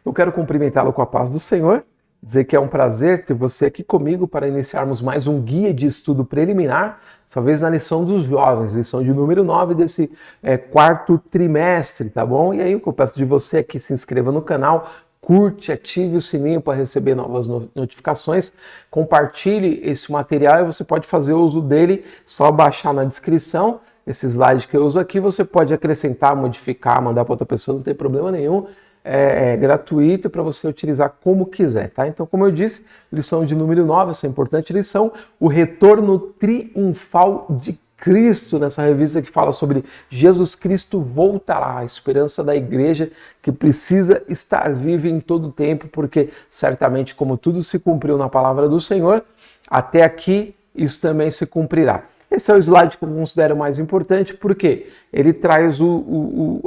Eu quero cumprimentá-lo com a paz do Senhor, dizer que é um prazer ter você aqui comigo para iniciarmos mais um guia de estudo preliminar, dessa vez na lição dos jovens, lição de número 9 desse quarto trimestre, tá bom? E aí o que eu peço de você é que se inscreva no canal, curte, ative o sininho para receber novas notificações, compartilhe esse material e você pode fazer uso dele, só baixar na descrição esse slide que eu uso aqui, você pode acrescentar, modificar, mandar para outra pessoa, não tem problema nenhum. É gratuito para você utilizar como quiser, tá? Então, como eu disse, lição de número 9, essa importante lição, o retorno triunfal de Cristo, nessa revista que fala sobre Jesus Cristo voltará, a esperança da igreja que precisa estar viva em todo o tempo, porque certamente como tudo se cumpriu na palavra do Senhor, até aqui isso também se cumprirá. Esse é o slide que eu considero mais importante, porque ele traz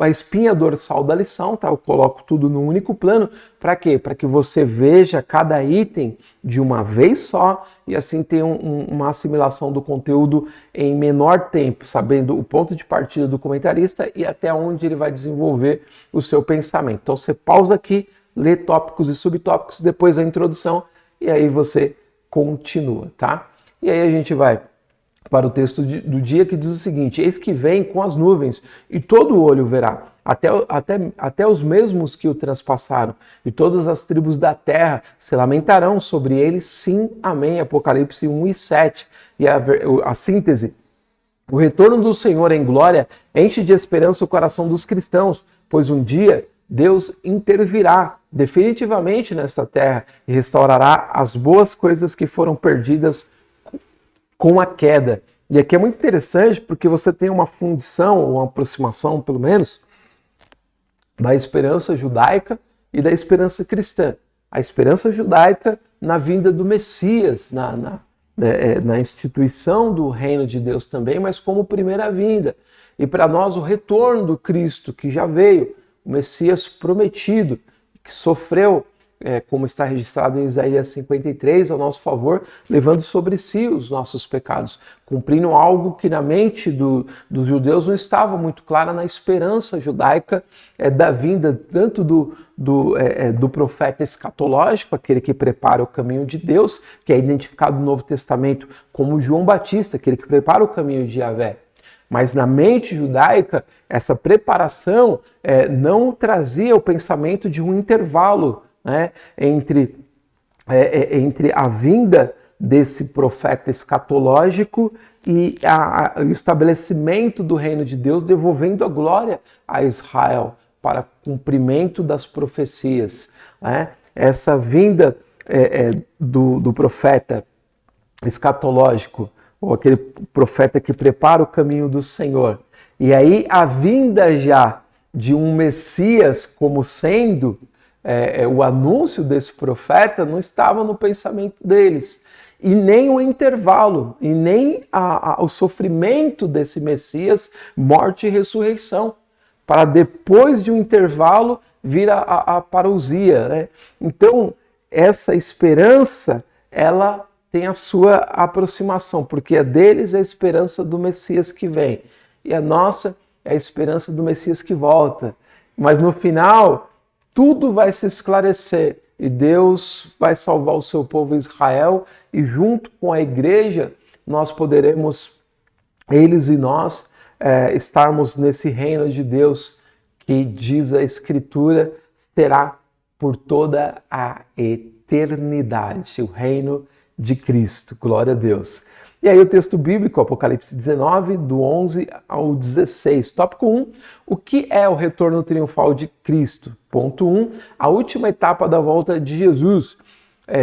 a espinha dorsal da lição, tá? Eu coloco tudo num único plano. Para quê? Para que você veja cada item de uma vez só e assim tenha uma assimilação do conteúdo em menor tempo, sabendo o ponto de partida do comentarista e até onde ele vai desenvolver o seu pensamento. Então você pausa aqui, lê tópicos e subtópicos, depois a introdução e aí você continua, tá? E aí a gente vai para o texto do dia que diz o seguinte: eis que vem com as nuvens, e todo olho verá, até os mesmos que o transpassaram, e todas as tribos da terra se lamentarão sobre ele, sim, amém. Apocalipse 1 e 7. E a síntese: o retorno do Senhor em glória enche de esperança o coração dos cristãos, pois um dia Deus intervirá definitivamente nesta terra e restaurará as boas coisas que foram perdidas com a queda. E aqui é muito interessante porque você tem uma fundição, ou uma aproximação, pelo menos, da esperança judaica e da esperança cristã. A esperança judaica na vinda do Messias, na instituição do reino de Deus também, mas como primeira vinda. E para nós o retorno do Cristo, que já veio, o Messias prometido, que sofreu, como está registrado em Isaías 53, ao nosso favor, levando sobre si os nossos pecados, cumprindo algo que na mente dos judeus não estava muito clara na esperança judaica da vinda tanto do profeta escatológico, aquele que prepara o caminho de Deus, que é identificado no Novo Testamento como João Batista, aquele que prepara o caminho de Yahvé. Mas na mente judaica, essa preparação não trazia o pensamento de um intervalo, né, entre a vinda desse profeta escatológico e o estabelecimento do reino de Deus, devolvendo a glória a Israel para cumprimento das profecias, né? Essa vinda do profeta escatológico, ou aquele profeta que prepara o caminho do Senhor, e aí a vinda já de um Messias como sendo o anúncio desse profeta não estava no pensamento deles, e nem o intervalo, e nem o sofrimento desse Messias, morte e ressurreição, para depois de um intervalo vir a parousia, né? Então, essa esperança, ela tem a sua aproximação, porque a deles é a esperança do Messias que vem, e a nossa é a esperança do Messias que volta. Mas no final, tudo vai se esclarecer e Deus vai salvar o seu povo Israel, e junto com a igreja nós poderemos, eles e nós, estarmos nesse reino de Deus que, diz a Escritura, será por toda a eternidade, o reino de Cristo. Glória a Deus. E aí o texto bíblico, Apocalipse 19, do 11 ao 16. Tópico 1, o que é o retorno triunfal de Cristo? Ponto 1, a última etapa da volta de Jesus.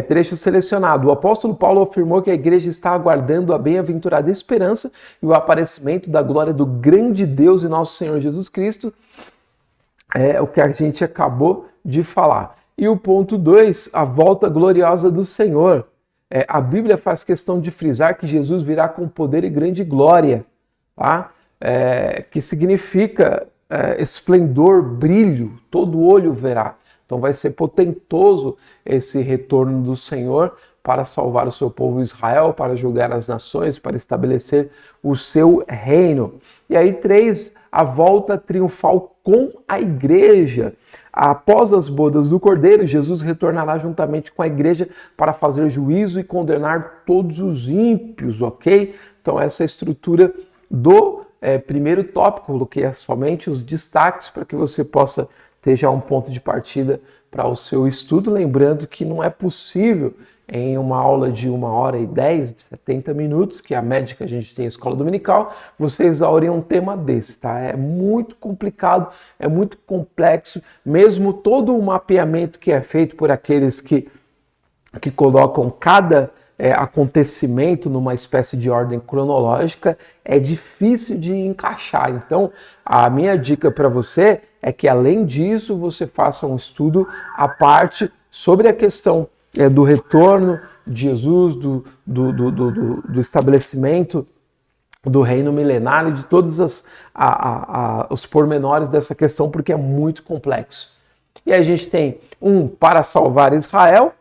Trecho selecionado. O apóstolo Paulo afirmou que a igreja está aguardando a bem-aventurada esperança e o aparecimento da glória do grande Deus e nosso Senhor Jesus Cristo. É o que a gente acabou de falar. E o ponto 2, a volta gloriosa do Senhor. A Bíblia faz questão de frisar que Jesus virá com poder e grande glória, tá? Que significa esplendor, brilho, todo olho verá. Então vai ser potentoso esse retorno do Senhor para salvar o seu povo Israel, para julgar as nações, para estabelecer o seu reino. E aí 3, a volta triunfal com a igreja. Após as bodas do Cordeiro, Jesus retornará juntamente com a igreja para fazer juízo e condenar todos os ímpios, ok? Então essa é a estrutura do primeiro tópico. Coloquei somente os destaques para que você possa ter já um ponto de partida para o seu estudo, lembrando que não é possível em uma aula de 1h10, de 70 minutos, que é a média que a gente tem em escola dominical, você exaurir um tema desse, tá? É muito complicado, é muito complexo, mesmo todo o mapeamento que é feito por aqueles que colocam cada acontecimento numa espécie de ordem cronológica, é difícil de encaixar. Então, a minha dica para você é que, além disso, você faça um estudo à parte sobre a questão do retorno de Jesus, do estabelecimento do reino milenário, de todos os pormenores dessa questão, porque é muito complexo. E aí a gente tem para salvar Israel.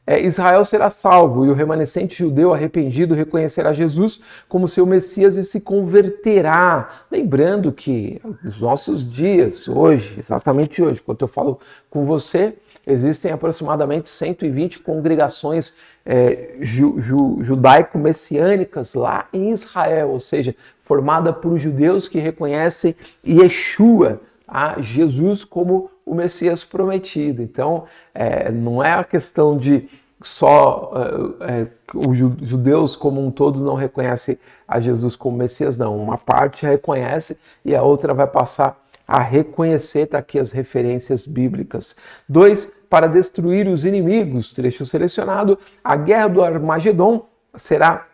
Israel será salvo e o remanescente judeu arrependido reconhecerá Jesus como seu Messias e se converterá. Lembrando que nos nossos dias, hoje, exatamente hoje, quando eu falo com você, existem aproximadamente 120 congregações judaico-messiânicas lá em Israel, ou seja, formada por judeus que reconhecem Yeshua, a Jesus, como o Messias prometido. Então, não é a questão de só os judeus como um todo não reconhecem a Jesus como Messias, não. Uma parte reconhece e a outra vai passar a reconhecer, tá aqui as referências bíblicas. 2, para destruir os inimigos, trecho selecionado, a guerra do Armagedon será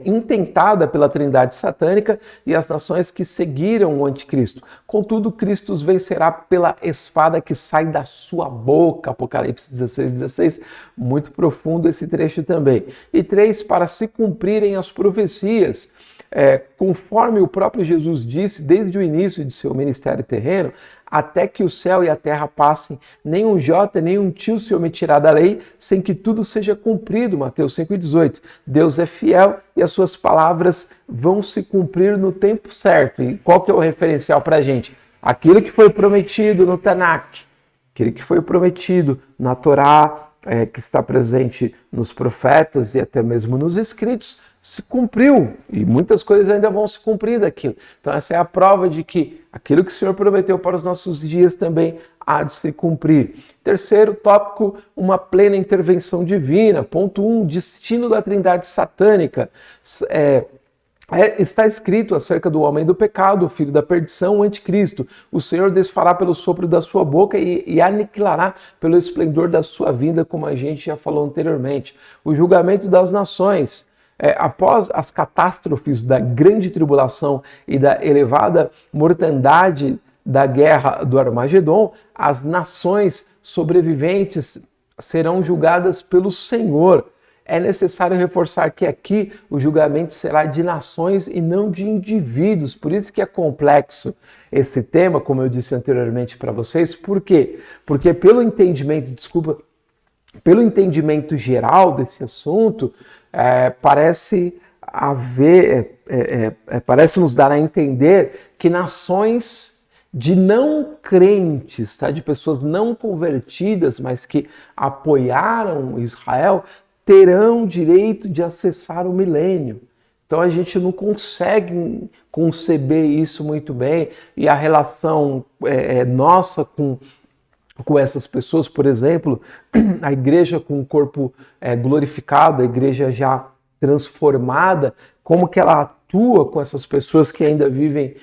intentada pela trindade satânica e as nações que seguiram o anticristo. Contudo, Cristo os vencerá pela espada que sai da sua boca. Apocalipse 16:16, muito profundo esse trecho também. E 3, para se cumprirem as profecias, conforme o próprio Jesus disse desde o início de seu ministério terreno, até que o céu e a terra passem, nem um jota, nem um tio se omitirá da lei, sem que tudo seja cumprido. Mateus 5:18. Deus é fiel e as suas palavras vão se cumprir no tempo certo. E qual que é o referencial para a gente? Aquilo que foi prometido no Tanakh, aquilo que foi prometido na Torá, que está presente nos profetas e até mesmo nos escritos, se cumpriu, e muitas coisas ainda vão se cumprir daquilo. Então essa é a prova de que aquilo que o Senhor prometeu para os nossos dias também há de se cumprir. Terceiro tópico, uma plena intervenção divina. Ponto 1, destino da trindade satânica. Está escrito acerca do homem do pecado, o filho da perdição, o anticristo. O Senhor desfará pelo sopro da sua boca e aniquilará pelo esplendor da sua vinda, como a gente já falou anteriormente. O julgamento das nações. Após as catástrofes da grande tribulação e da elevada mortandade da guerra do Armagedon, as nações sobreviventes serão julgadas pelo Senhor. É necessário reforçar que aqui o julgamento será de nações e não de indivíduos. Por isso que é complexo esse tema, como eu disse anteriormente para vocês. Por quê? Porque pelo entendimento geral desse assunto, parece nos dar a entender que nações de não crentes, tá? De pessoas não convertidas, mas que apoiaram Israel, terão direito de acessar o milênio. Então a gente não consegue conceber isso muito bem, e a relação nossa com essas pessoas, por exemplo, a igreja com o corpo glorificado, a igreja já transformada, como que ela atua com essas pessoas que ainda vivem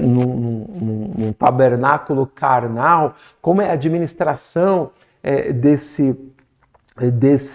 num tabernáculo carnal, como é a administração desse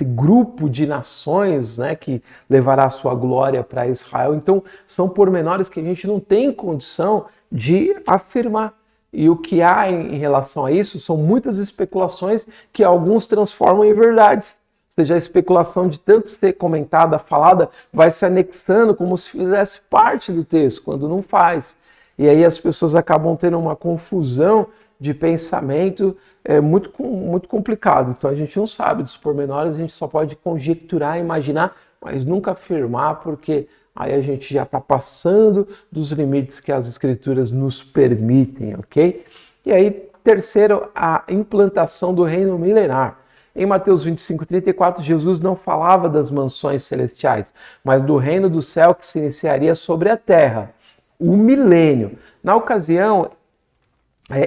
grupo de nações, né, que levará a sua glória para Israel. Então, são pormenores que a gente não tem condição de afirmar. E o que há em relação a isso são muitas especulações que alguns transformam em verdades. Ou seja, a especulação de tanto ser comentada, falada, vai se anexando como se fizesse parte do texto, quando não faz. E aí as pessoas acabam tendo uma confusão de pensamento muito complicado. Então a gente não sabe dos pormenores, a gente só pode conjecturar, imaginar, mas nunca afirmar, porque aí a gente já está passando dos limites que as escrituras nos permitem, ok? E aí, terceiro, a implantação do reino milenar. Em Mateus 25:34, Jesus não falava das mansões celestiais, mas do reino do céu que se iniciaria sobre a terra, o milênio. Na ocasião,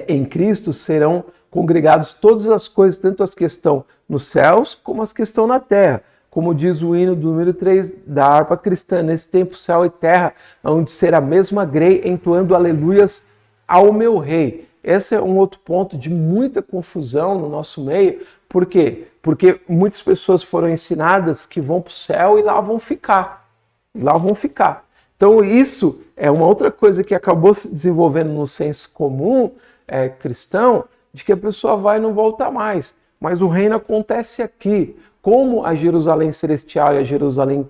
em Cristo serão congregados todas as coisas, tanto as que estão nos céus como as que estão na terra. Como diz o hino do número 3 da harpa cristã, nesse tempo céu e terra, onde será a mesma grei entoando aleluias ao meu rei. Esse é um outro ponto de muita confusão no nosso meio. Por quê? Porque muitas pessoas foram ensinadas que vão para o céu e lá vão ficar. Lá vão ficar. Então isso é uma outra coisa que acabou se desenvolvendo no senso comum cristão, de que a pessoa vai e não volta mais. Mas o reino acontece aqui. Como a Jerusalém celestial e a Jerusalém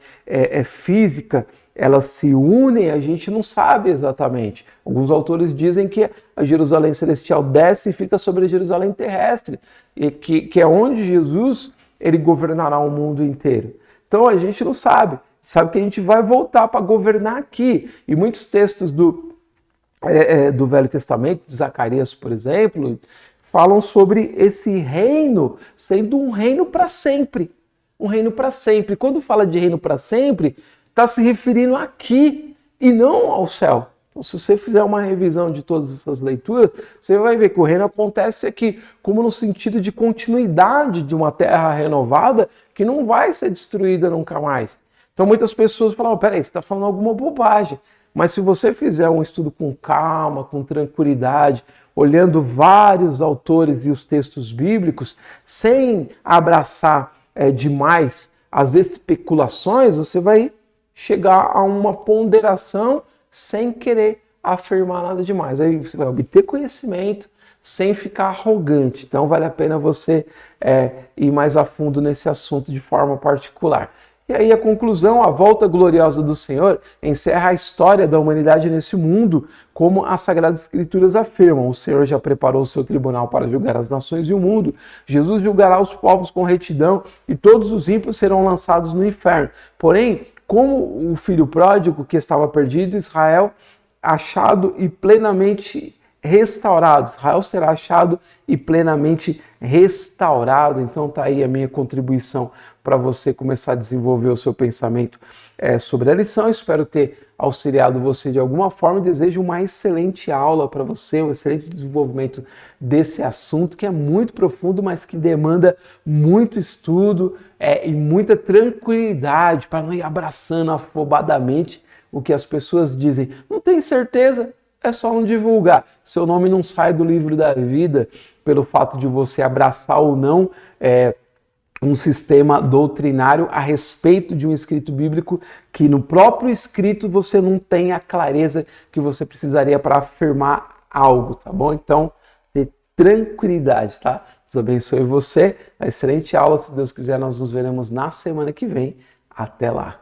física, elas se unem, a gente não sabe exatamente. Alguns autores dizem que a Jerusalém celestial desce e fica sobre a Jerusalém terrestre, e que é onde Jesus ele governará o mundo inteiro. Então a gente não sabe. Sabe que a gente vai voltar para governar aqui. E muitos textos do Velho Testamento, de Zacarias, por exemplo, falam sobre esse reino sendo um reino para sempre. Um reino para sempre. Quando fala de reino para sempre, está se referindo aqui e não ao céu. Então, se você fizer uma revisão de todas essas leituras, você vai ver que o reino acontece aqui, como no sentido de continuidade de uma terra renovada que não vai ser destruída nunca mais. Então muitas pessoas falam, peraí, você está falando alguma bobagem. Mas se você fizer um estudo com calma, com tranquilidade, olhando vários autores e os textos bíblicos, sem abraçar demais as especulações, você vai chegar a uma ponderação sem querer afirmar nada demais. Aí você vai obter conhecimento sem ficar arrogante. Então vale a pena você ir mais a fundo nesse assunto de forma particular. E aí a conclusão, a volta gloriosa do Senhor, encerra a história da humanidade nesse mundo, como as Sagradas Escrituras afirmam. O Senhor já preparou o seu tribunal para julgar as nações e o mundo. Jesus julgará os povos com retidão e todos os ímpios serão lançados no inferno. Porém, como o filho pródigo que estava perdido, Israel achado e plenamente restaurado. Israel será achado e plenamente restaurado. Então tá aí a minha contribuição para você começar a desenvolver o seu pensamento sobre a lição. Espero ter auxiliado você de alguma forma e desejo uma excelente aula para você, um excelente desenvolvimento desse assunto que é muito profundo, mas que demanda muito estudo e muita tranquilidade para não ir abraçando afobadamente o que as pessoas dizem. Não tem certeza? É só não divulgar. Seu nome não sai do livro da vida pelo fato de você abraçar ou não um sistema doutrinário a respeito de um escrito bíblico que no próprio escrito você não tem a clareza que você precisaria para afirmar algo, tá bom? Então, ter tranquilidade, tá? Deus abençoe você. Excelente aula. Se Deus quiser, nós nos veremos na semana que vem. Até lá.